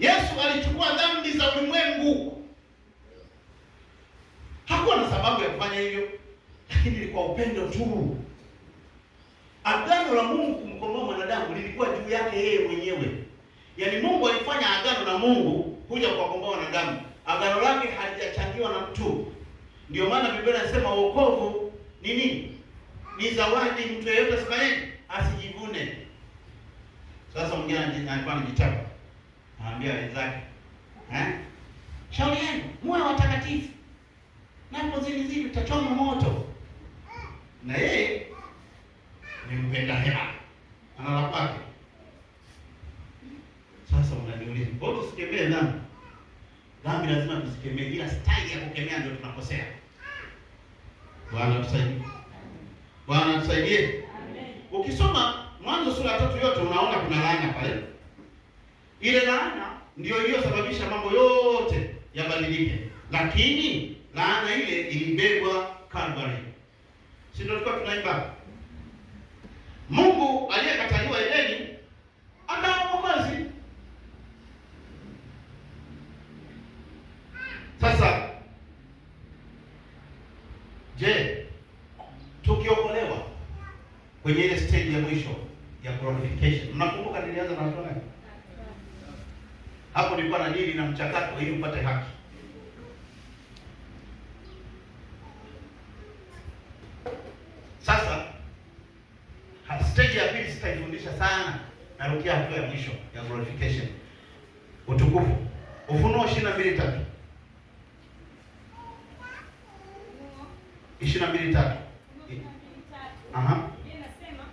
Yesu alichukua dhambi za ulimwengu. Hakuwa na sababu ya kufanya hivyo, lakini ilikuwa upendo tu. Agano la Mungu kumkomboa mwanadamu lilikuwa juu yake yeye mwenyewe. Yaani Mungu alifanya agano na Mungu kuja kuwakomboa wanadamu. Agano lake halijachangiwa na mtu. Ndio maana Biblia inasema wokovu ni nini? Ni zawadi, mtu yeyote asifanye asijivune. Sasa mwingine alikuwa anajichapa. Anaambia wenzake, shauri yenu, muwe watakatifu. Napo zili tutachoma moto. Na yeye ni mpenda hela. Analala kwake. Sasa unaniuliza, mbona tusikemee dhambi? Dhambi lazima tusikemee, ila style ya kukemea ndio tunakosea. Bwana tusaidie. Bwana tusaidie. Amen. Ukisoma Mwanzo sura ya 3 yote unaona kuna laana pale. Ile laana ndio iliyosababisha mambo yote yabadilike. Lakini laana ile ilibebwa Calvary. Si ndio tulikuwa tunaimba? Mungu aliyekataliwa Edeni akawa mwokozi. Sasa je, tukiokolewa kwenye ile stage ya mwisho ya glorification, mnakumbuka nilianza na watu gani? Hapo nilikuwa na dili na mchakato ili upate haki. Sasa stage ya pili sitaifundisha sana, narukia hatua ya mwisho ya glorification, utukufu. Ufunuo 22:3. 22:3. Aha. Inasema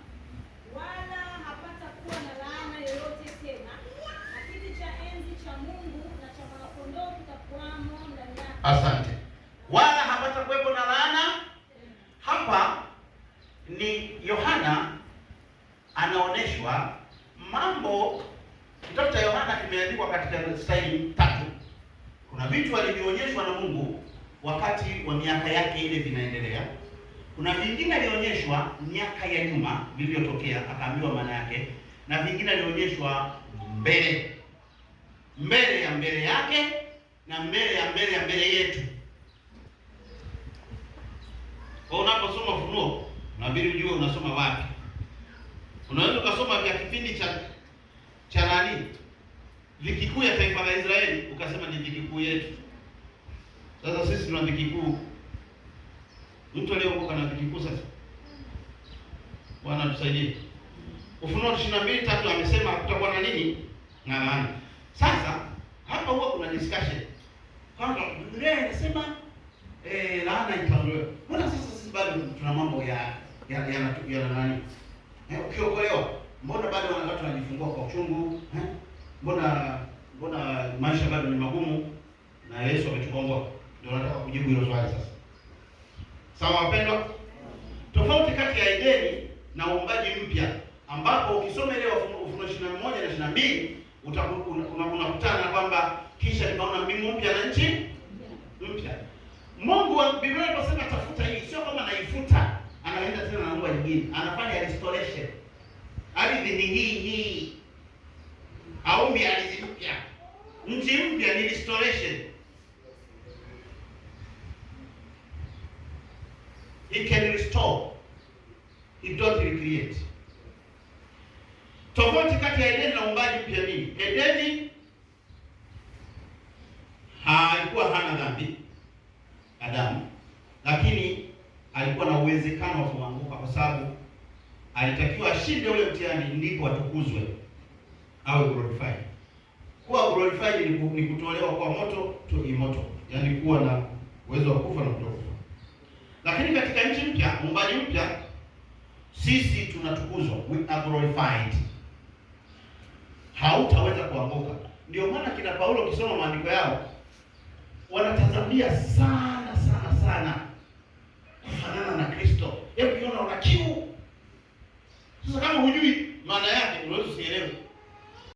wala hapata kuwa na laana yoyote tena, na kiti cha enzi cha Mungu na cha Mwana-Kondoo kitakuwamo ndani yake. Asante. Wala hapata kuwepo na laana. Hapa ni Yohana anaoneshwa mambo. Kitabu cha Yohana kimeandikwa katika staili 3. Kuna vitu alivyoonyeshwa na Mungu wakati wa miaka yake ile vinaendelea. Kuna vingine alionyeshwa miaka ya nyuma vilivyotokea, akaambiwa maana yake, na vingine alionyeshwa mbele ya mbele yake na mbele ya mbele yetu. Kwa unaposoma Ufunuo, unabidi ujue unasoma wapi. Unaweza ukasoma vya kipindi cha nani? Dhiki kuu ya taifa la Israeli, ukasema ni dhiki kuu yetu. Sasa sisi tuna dhiki kuu. Mtu aliyeokoka na dhiki kuu sasa. Bwana tusaidie. Ufunuo 22:3 amesema kutakuwa na nini? Na laana. Sasa hapa huwa kuna discussion. Kwamba Biblia inasema laana itaondolewa. Mbona sasa sisi bado tuna mambo ya nani? Ukiokolewa, mbona bado watu wanajifungua kwa uchungu? Mbona maisha bado ni magumu na Yesu ametukomboa? Ndio nataka kujibu hilo swali sasa. Sawa wapendwa? Tofauti kati ya Edeni na uumbaji mpya, ambapo ukisoma ile Ufunuo 21 na 22 unakutana kwamba kisha nikaona mbingu mpya na nchi mpya. Mungu wa Biblia inasema tafuta hii, sio kama anaifuta, anaenda tena na mambo nyingine. Anafanya restoration. Ardhi ni hii. Aumbi ardhi mpya. Nchi mpya ni restoration. He can restore. He don't recreate. Tofauti kati ya Edeni na uumbaji mpya nini? Edeni haikuwa hana dhambi Adamu, lakini alikuwa na uwezekano wa kuanguka kwa sababu alitakiwa ashinde ule mtihani ndipo atukuzwe au glorified. Kuwa glorified ni kutolewa kwa moto to immortal, yaani kuwa na uwezo wa kufa na kutokufa. Lakini katika nchi mpya, uumbaji mpya, sisi tunatukuzwa, we are glorified. Hautaweza kuanguka. Ndio maana kina Paulo ukisoma maandiko yao wanatazamia sana kufanana na Kristo. Hebu ukiona una kiu. Sasa kama hujui maana yake unaweza usielewe.